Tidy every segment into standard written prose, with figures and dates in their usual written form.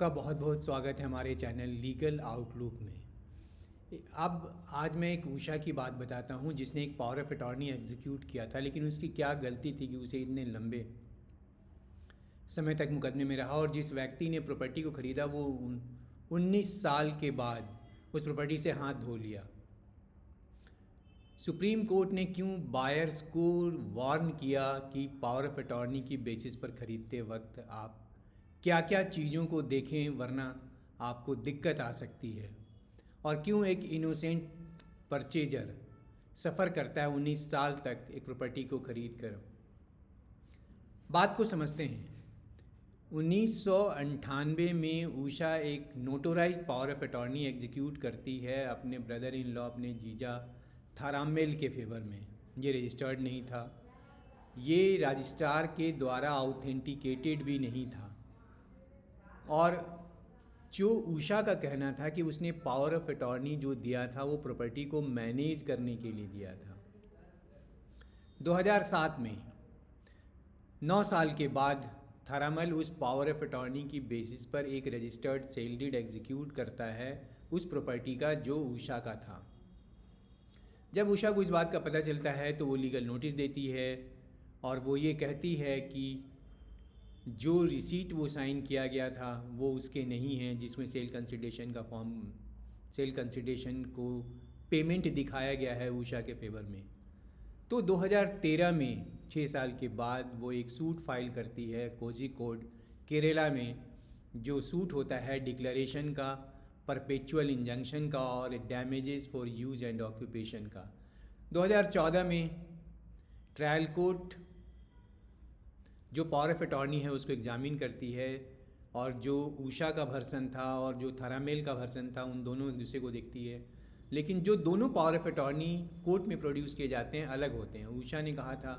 का बहुत बहुत स्वागत है हमारे चैनल लीगल आउटलुक में। अब आज मैं एक उषा की बात बताता हूँ जिसने एक पावर ऑफ अटॉर्नी एग्जीक्यूट किया था, लेकिन उसकी क्या गलती थी कि उसे इतने लंबे समय तक मुकदमे में रहा और जिस व्यक्ति ने प्रॉपर्टी को ख़रीदा वो 19 साल के बाद उस प्रॉपर्टी से हाथ धो लिया। सुप्रीम कोर्ट ने क्यों बायर्स को वार्न किया कि पावर ऑफ अटॉर्नी की बेसिस पर ख़रीदते वक्त आप क्या क्या चीज़ों को देखें वरना आपको दिक्कत आ सकती है, और क्यों एक इनोसेंट परचेजर सफ़र करता है 19 साल तक एक प्रॉपर्टी को ख़रीद कर। बात को समझते हैं। 1998 में उषा एक नोटोराइज्ड पावर ऑफ अटॉर्नी एग्जीक्यूट करती है अपने ब्रदर इन लॉ, अपने जीजा थारामेल के फेवर में। ये रजिस्टर्ड नहीं था, ये रजिस्ट्रार के द्वारा ऑथेंटिकेटेड भी नहीं था, और जो उषा का कहना था कि उसने पावर ऑफ अटॉर्नी जो दिया था वो प्रॉपर्टी को मैनेज करने के लिए दिया था। 2007 में 9 साल के बाद थारामेल उस पावर ऑफ अटॉर्नी की बेसिस पर एक रजिस्टर्ड सेल डीड एग्जीक्यूट करता है उस प्रॉपर्टी का जो उषा का था। जब उषा को इस बात का पता चलता है तो वो लीगल नोटिस देती है और वो ये कहती है कि जो रिसीट वो साइन किया गया था वो उसके नहीं हैं, जिसमें सेल कंसिडरेशन का फॉर्म, सेल कंसिडरेशन को पेमेंट दिखाया गया है उषा के फेवर में। तो 2013 में 6 साल के बाद वो एक सूट फाइल करती है कोझिकोड केरला में। जो सूट होता है डिक्लेरेशन का, परपेचुअल इंजंक्शन का और damages for use and occupation का। 2014 में ट्रायल कोर्ट जो पावर ऑफ अटॉर्नी है उसको एग्जामिन करती है, और जो उषा का वर्सन था और जो थारामेल का वर्सन था उन दोनों एक दूसरे को देखती है। लेकिन जो दोनों पावर ऑफ अटॉर्नी कोर्ट में प्रोड्यूस किए जाते हैं अलग होते हैं। उषा ने कहा था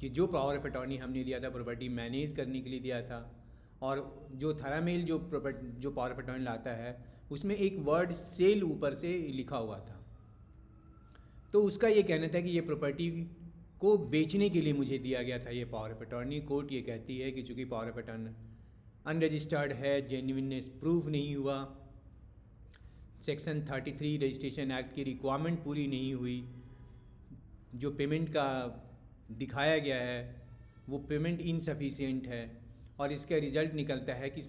कि जो पावर ऑफ अटॉर्नी हमने दिया था प्रॉपर्टी मैनेज करने के लिए दिया था, और जो थारामेल जो पावर ऑफ अटॉर्नी लाता है उसमें एक वर्ड सेल ऊपर से लिखा हुआ था। तो उसका ये कहना था कि ये प्रॉपर्टी को बेचने के लिए मुझे दिया गया था ये पावर ऑफ अटॉर्नी। कोर्ट ये कहती है कि चूँकि पावर ऑफ अटॉर्नी अनरजिस्टर्ड है, जेन्युइननेस प्रूफ नहीं हुआ, सेक्शन 33 रजिस्ट्रेशन एक्ट की रिक्वायरमेंट पूरी नहीं हुई, जो पेमेंट का दिखाया गया है वो पेमेंट इनसफिशिएंट है, और इसका रिज़ल्ट निकलता है कि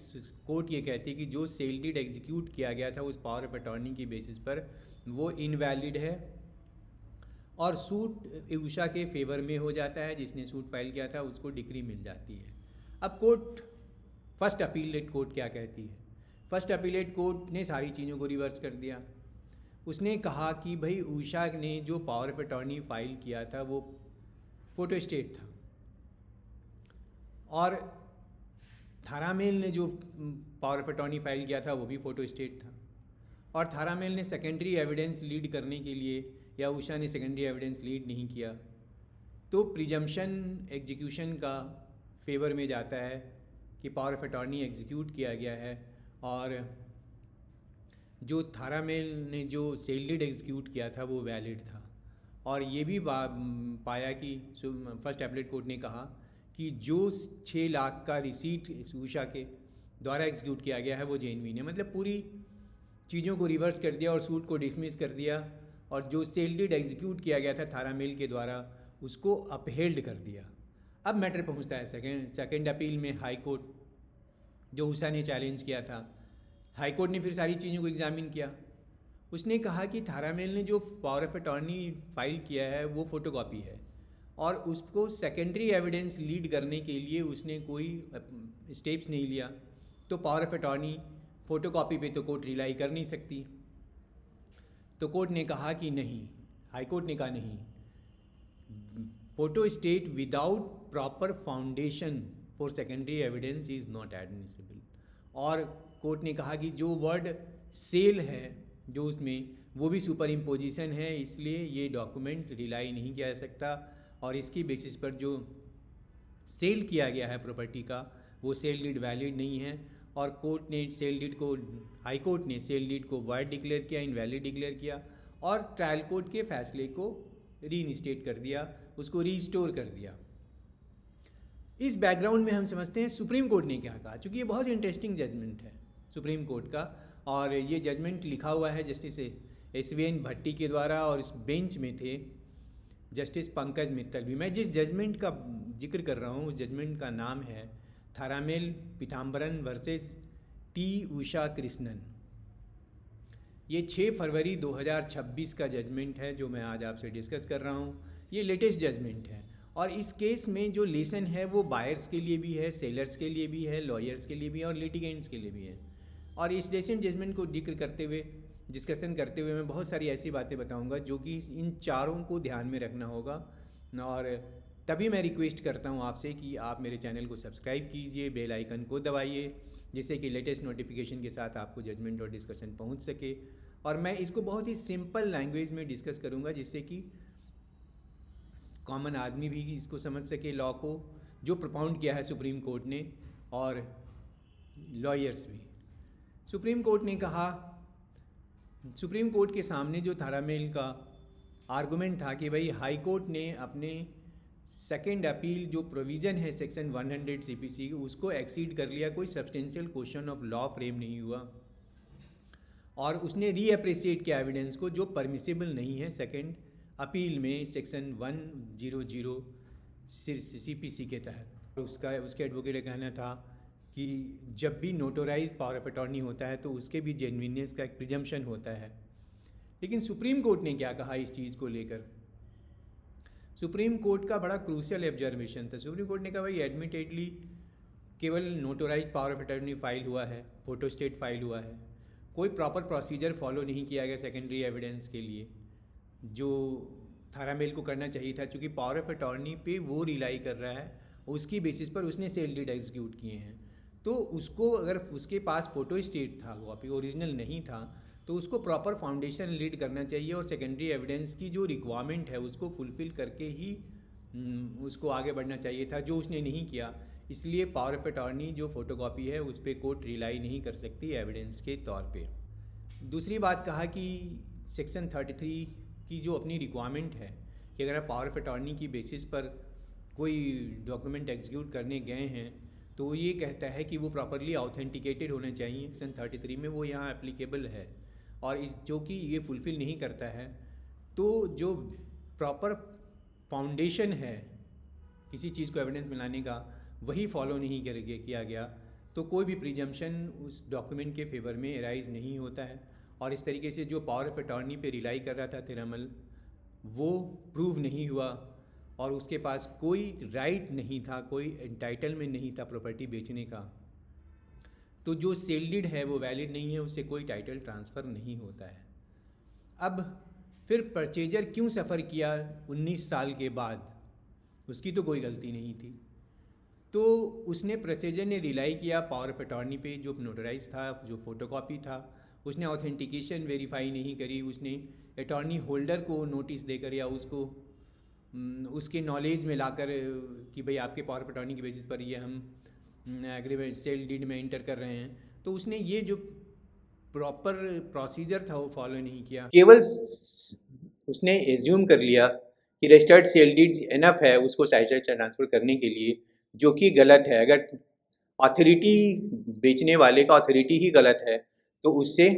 कोर्ट ये कहती है कि जो सेल डीड एग्जीक्यूट किया गया था उस पावर ऑफ अटॉर्नी की बेसिस पर वो इनवैलिड है, और सूट उषा के फेवर में हो जाता है। जिसने सूट फाइल किया था उसको डिक्री मिल जाती है। अब कोर्ट, फर्स्ट अपीलेट कोर्ट क्या कहती है? फर्स्ट अपीलेट कोर्ट ने सारी चीज़ों को रिवर्स कर दिया। उसने कहा कि भाई उषा ने जो पावर ऑफ अटॉर्नी फाइल किया था वो फोटोस्टेट था, और थारामेल ने जो पावर ऑफ अटॉर्नी फाइल किया था वो भी फोटोस्टेट था, और थारामेल ने सेकेंडरी एविडेंस लीड करने के लिए, या उषा ने सेकेंडरी एविडेंस लीड नहीं किया, तो प्रिजम्पशन एग्जीक्यूशन का फेवर में जाता है कि पावर ऑफ अटॉर्नी एग्जीक्यूट किया गया है, और जो थारामेल ने जो सेल डीड एग्जीक्यूट किया था वो वैलिड था। और ये भी पाया कि फर्स्ट अपीलेट कोर्ट ने कहा कि जो 6 लाख का रिसीट उषा के द्वारा एग्जीक्यूट किया गया है वो जेन्युइन है। मतलब पूरी चीज़ों को रिवर्स कर दिया और सूट को डिसमिस कर दिया, और जो सेल डीड एग्जीक्यूट किया गया था थारामेल के द्वारा उसको अपहेल्ड कर दिया। अब मैटर पहुंचता है सेकेंड अपील में हाई कोर्ट, जो उषा ने चैलेंज किया था। हाई कोर्ट ने फिर सारी चीज़ों को एग्जामिन किया। उसने कहा कि थारामेल ने जो पावर ऑफ अटॉर्नी फाइल किया है वो फोटोकॉपी है, और उसको सेकेंडरी एविडेंस लीड करने के लिए उसने कोई स्टेप्स नहीं लिया, तो पावर ऑफ अटॉर्नी फ़ोटोकॉपी पे तो कोर्ट रिलाई कर नहीं सकती। तो कोर्ट ने कहा कि नहीं, हाई कोर्ट ने कहा नहीं, photo state without proper foundation for secondary evidence is not admissible. और कोर्ट ने कहा कि जो वर्ड सेल है जो उसमें वो भी सुपर इम्पोजिशन है, इसलिए ये डॉक्यूमेंट रिलाई नहीं किया जा सकता, और इसकी बेसिस पर जो सेल किया गया है प्रॉपर्टी का वो सेल डीड वैलिड नहीं है। और कोर्ट ने सेल डीड को, हाई कोर्ट ने सेल डीड को वाइड डिक्लेयर किया, इनवैलिड डिक्लेयर किया, और ट्रायल कोर्ट के फैसले को रीइंस्टेट कर दिया, उसको रीस्टोर कर दिया। इस बैकग्राउंड में हम समझते हैं सुप्रीम कोर्ट ने क्या कहा, चूँकि ये बहुत इंटरेस्टिंग जजमेंट है। सुप्रीम कोर्ट का। और ये जजमेंट लिखा हुआ है जस्टिस एसवीएन भट्टी के द्वारा, और इस बेंच में थे जस्टिस पंकज मित्तल भी। मैं जिस जजमेंट का जिक्र कर रहा हूँ उस जजमेंट का नाम है थारामेल पीताम्बरन वर्सेस टी उषा कृष्णन। ये 6 फरवरी 2026 का जजमेंट है जो मैं आज आपसे डिस्कस कर रहा हूँ। ये लेटेस्ट जजमेंट है, और इस केस में जो लेसन है वो बायर्स के लिए भी है, सेलर्स के लिए भी है, लॉयर्स के लिए भी है, और लिटिगेंट्स के लिए भी है। और इस लेसन जजमेंट को जिक्र करते हुए, डिस्कशन करते हुए मैं बहुत सारी ऐसी बातें बताऊंगा जो कि इन चारों को ध्यान में रखना होगा। और तभी मैं रिक्वेस्ट करता हूं आपसे कि आप मेरे चैनल को सब्सक्राइब कीजिए, बेल आइकन को दबाइए, जिससे कि लेटेस्ट नोटिफिकेशन के साथ आपको जजमेंट और डिस्कशन पहुंच सके। और मैं इसको बहुत ही सिंपल लैंग्वेज में डिस्कस करूंगा जिससे कि कॉमन आदमी भी इसको समझ सके, लॉ को जो प्रोपाउंड किया है सुप्रीम कोर्ट ने, और लॉयर्स भी। सुप्रीम कोर्ट ने कहा, सुप्रीम कोर्ट के सामने जो थारामेल का आर्गूमेंट था कि भाई हाई कोर्ट ने अपने सेकेंड अपील जो प्रोविज़न है सेक्शन 100 सीपीसी उसको एक्सीड कर लिया, कोई substantial question of law frame नहीं हुआ, और उसने रीअप्रिशिएट किया एविडेंस को जो परमिसिबल नहीं है सेकेंड अपील में सेक्शन 100 सीपीसी के तहत। उसके एडवोकेट का कहना था कि जब भी नोटराइज्ड पावर ऑफ अटॉर्नी होता है तो उसके भी जेन्युइननेस का एक प्रिजम्पशन होता है। लेकिन सुप्रीम कोर्ट ने क्या कहा इस चीज़ को लेकर? सुप्रीम कोर्ट का बड़ा क्रूशियल ऑब्जर्वेशन था। सुप्रीम कोर्ट ने कहा भाई एडमिटेडली केवल notarised power of attorney file हुआ है, फोटोस्टेट फाइल हुआ है, कोई प्रॉपर प्रोसीजर फॉलो नहीं किया गया सेकेंडरी एविडेंस के लिए जो थारामेल को करना चाहिए था। चूँकि पावर ऑफ अटॉर्नी पे वो रिलाई कर रहा है, उसकी बेसिस पर उसने सेल डीड एग्जीक्यूट किए हैं, तो उसको अगर उसके पास फोटो स्टेट था, वो अभी ओरिजिनल नहीं था, तो उसको प्रॉपर फाउंडेशन लीड करना चाहिए और सेकेंडरी एविडेंस की जो रिक्वायरमेंट है उसको फुलफ़िल करके ही उसको आगे बढ़ना चाहिए था, जो उसने नहीं किया। इसलिए पावर ऑफ अटॉर्नी जो फोटोकॉपी है उस पर कोर्ट रिलाई नहीं कर सकती एविडेंस के तौर पे। दूसरी बात कहा कि सेक्शन 33 की जो अपनी रिक्वायरमेंट है कि अगर आप पावर ऑफ अटॉर्नी की बेसिस पर कोई डॉक्यूमेंट एग्जीक्यूट करने गए हैं तो ये कहता है कि वो प्रॉपरली ऑथेंटिकेटेड होने चाहिए। सेक्शन 33 में वो यहाँ एप्लीकेबल है, और इस जो कि ये फुलफ़िल नहीं करता है तो जो प्रॉपर फाउंडेशन है किसी चीज़ को एविडेंस मिलाने का वही फॉलो नहीं किया गया, तो कोई भी प्रिजम्पशन उस डॉक्यूमेंट के फेवर में एराइज नहीं होता है। और इस तरीके से जो पावर ऑफ अटॉर्नी पे रिलाई कर रहा था थिरामल, वो प्रूव नहीं हुआ, और उसके पास कोई राइट नहीं था, कोई एंटाइटलमेंट नहीं था प्रॉपर्टी बेचने का। तो जो सेल डीड है वो वैलिड नहीं है, उससे कोई टाइटल ट्रांसफ़र नहीं होता है। अब फिर परचेजर क्यों सफ़र किया 19 साल के बाद? उसकी तो कोई गलती नहीं थी। तो उसने परचेजर ने रिलाई किया पावर ऑफ अटॉर्नी पे जो नोटराइज था, जो फोटोकॉपी था, उसने ऑथेंटिकेशन वेरीफाई नहीं करी, उसने अटॉर्नी होल्डर को नोटिस देकर या उसको उसके नॉलेज में लाकर कि भाई आपके पावर ऑफ अटॉर्नी की बेसिस पर ये हम एग्रीमेंट सेल डीड में इंटर कर रहे हैं, तो उसने ये जो प्रॉपर प्रोसीजर था वो फॉलो नहीं किया। केवल उसने एज्यूम कर लिया कि रजिस्टर्ड सेल डीड इनफ है उसको साइजर ट्रांसफ़र करने के लिए, जो कि गलत है। अगर अथॉरिटी बेचने वाले का अथॉरिटी ही गलत है तो उससे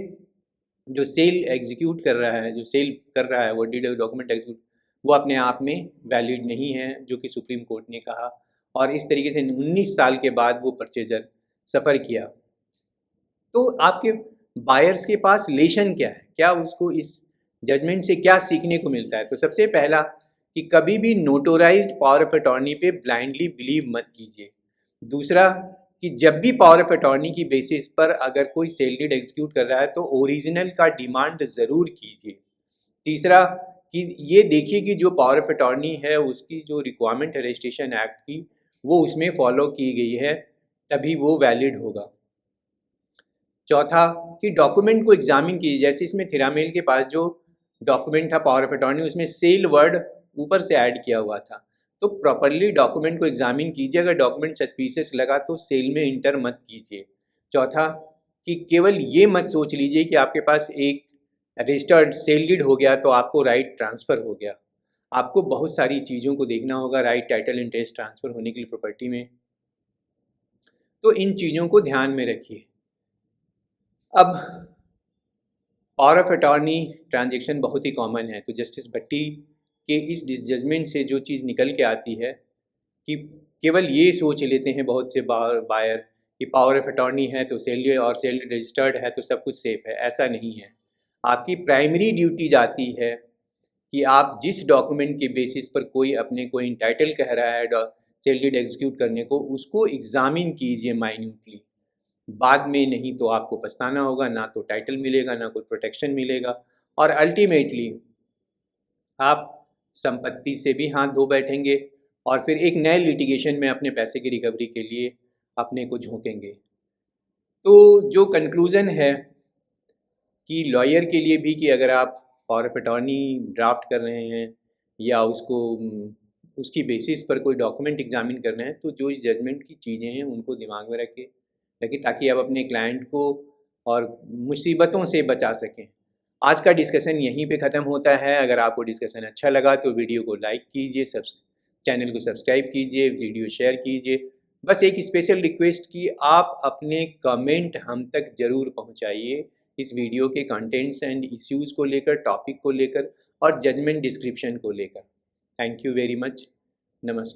जो सेल एग्जीक्यूट कर रहा है, जो सेल कर रहा है वो डीड डॉक्यूमेंट एग्जीक्यूट, वो अपने आप में वैलिड नहीं है, जो कि सुप्रीम कोर्ट ने कहा। और इस तरीके से 19 साल के बाद वो परचेजर सफ़र किया। तो आपके बायर्स के पास लेशन क्या है, क्या उसको इस जजमेंट से क्या सीखने को मिलता है? तो सबसे पहला कि कभी भी नोटोराइज्ड पावर ऑफ अटॉर्नी पे ब्लाइंडली बिलीव मत कीजिए। दूसरा कि जब भी पावर ऑफ अटॉर्नी की बेसिस पर अगर कोई सेल डीड एग्जीक्यूट कर रहा है तो ओरिजिनल का डिमांड ज़रूर कीजिए। तीसरा कि ये देखिए कि जो पावर ऑफ अटॉर्नी है उसकी जो रिक्वायरमेंट है रजिस्ट्रेशन एक्ट की वो उसमें फॉलो की गई है, तभी वो वैलिड होगा। चौथा कि डॉक्यूमेंट को एग्जामिन कीजिए। जैसे इसमें थिरामेल के पास जो डॉक्यूमेंट था पावर ऑफ अटॉर्नी, उसमें सेल वर्ड ऊपर से ऐड किया हुआ था, तो प्रॉपरली डॉक्यूमेंट को एग्जामिन कीजिए। अगर डॉक्यूमेंट सस्पिशियस लगा तो सेल में इंटर मत कीजिए। चौथा कि केवल ये मत सोच लीजिए कि आपके पास एक रजिस्टर्ड सेल डीड हो गया तो आपको राइट ट्रांसफ़र हो गया। आपको बहुत सारी चीज़ों को देखना होगा राइट टाइटल इंटरेस्ट ट्रांसफ़र होने के लिए प्रॉपर्टी में, तो इन चीज़ों को ध्यान में रखिए। अब पावर ऑफ अटॉर्नी ट्रांजैक्शन बहुत ही कॉमन है, तो जस्टिस भट्टी के इस जजमेंट से जो चीज़ निकल के आती है कि केवल ये सोच लेते हैं बहुत से बायर कि पावर ऑफ अटॉर्नी है तो सेल और सेल रजिस्टर्ड है तो सब कुछ सेफ है। ऐसा नहीं है। आपकी प्राइमरी ड्यूटी जाती है कि आप जिस डॉक्यूमेंट के बेसिस पर कोई अपने को इंटाइटल कह रहा है सेल डीड एग्जीक्यूट करने को, उसको एग्जामिन कीजिए माइन्यूटली। बाद में नहीं तो आपको पछताना होगा, ना तो टाइटल मिलेगा ना कोई प्रोटेक्शन मिलेगा, और अल्टीमेटली आप संपत्ति से भी हाथ धो बैठेंगे और फिर एक नए लिटिगेशन में अपने पैसे की रिकवरी के लिए अपने को झोंकेंगे। तो जो कंक्लूज़न है कि लॉयर के लिए भी कि अगर आप पावर ऑफ अटॉर्नी ड्राफ्ट कर रहे हैं या उसको उसकी बेसिस पर कोई डॉक्यूमेंट एग्जामिन कर रहे हैं, तो जो इस जजमेंट की चीज़ें हैं उनको दिमाग में रखें ताकि आप अपने क्लाइंट को और मुसीबतों से बचा सकें। आज का डिस्कशन यहीं पे ख़त्म होता है। अगर आपको डिस्कशन अच्छा लगा तो वीडियो को लाइक कीजिए, चैनल को सब्सक्राइब कीजिए, वीडियो शेयर कीजिए। बस एक स्पेशल रिक्वेस्ट कि आप अपने कमेंट हम तक ज़रूर पहुंचाइए इस वीडियो के कंटेंट्स एंड इश्यूज़ को लेकर, टॉपिक को लेकर और जजमेंट डिस्क्रिप्शन को लेकर। Thank you very much. नमस्कार।